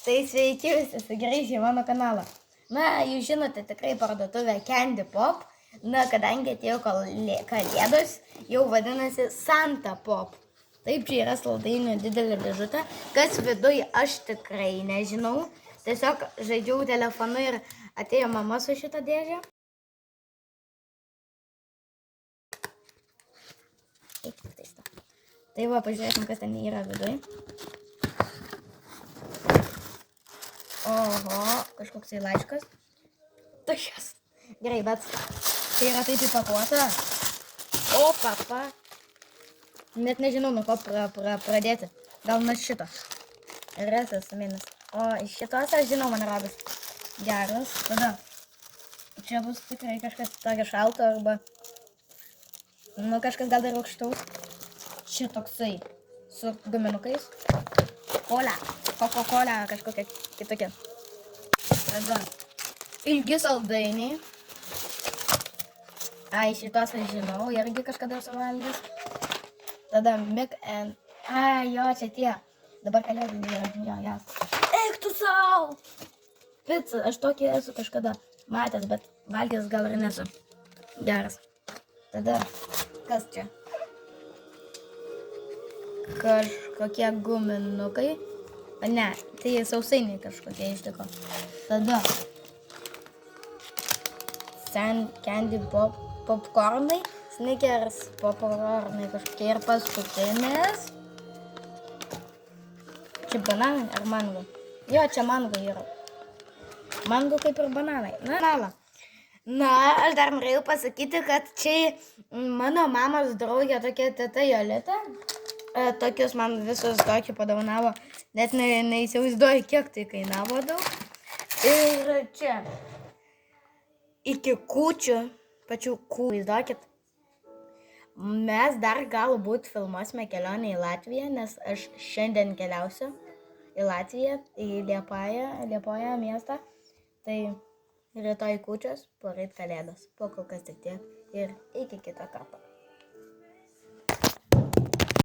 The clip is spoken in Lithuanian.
Tai sveiki visi, sugrįžę į mano kanalą. Na, jūs žinote tikrai parduotuvę Candy Pop. Na, kadangi atėjo kalėdos, jau vadinasi Santa Pop. Taip, čia yra saldainių didelė dėžutė. Kas viduj aš tikrai nežinau. Tiesiog žaidžiau telefonu ir atėjo mama su šitą dėžę. Tai va, pažiūrėsim, kas ten yra viduj. Oho, kažkoks laiškas. Tuščias. Gerai, bet tai yra taip įpakuota. O, papa. Net nežinau, nuo ko pradėti. Gal nuo šito. Resas minas. O iš šitos aš žinau, man rodos. Geras. Tada. Čia bus tikrai kažkas tokio šalto arba... Nu, kažkas gal dar aukštaus. Šitoksai. Su guminukais. Cola. Coca-Cola kažkokia kitokia. Tada. Ilgi saldainiai. Ai, šitos aš žinau. Irgi kažkada suvalgys. Tada Mick and... Ai, jo, čia tie. Dabar kalėdai yra. Jo, jas. Eik tu sau! Pica. Aš tokį esu kažkada matęs, bet valgęs gal ir nesu. Geras. Tada. Kas čia? Kažkokie guminukai. Ne, tai sausainiai kažkokie ištiko. Tada Candy Pop popcornai, Snickers popcornai kažkokie ir paskutinis. Čia bananai ar mango? Jo, čia mango yra. Mango kaip ir bananai. Na, aš dar norėjau pasakyti, kad čia mano mamos draugė tokia teta Jolita. Tokius man visus tokį padovanavo, net neįsivaizduoju, kiek tai kainavo daug. Ir čia iki kūčių, pačių kūčių, įsivaizduokit, mes dar galbūt filmuosime kelionę į Latviją, nes aš šiandien keliausiu į Latviją, į Liepoją miestą. Tai rytoj kūčios, poryt kalėdos. Po kol kas tik tiek ir iki kito karto.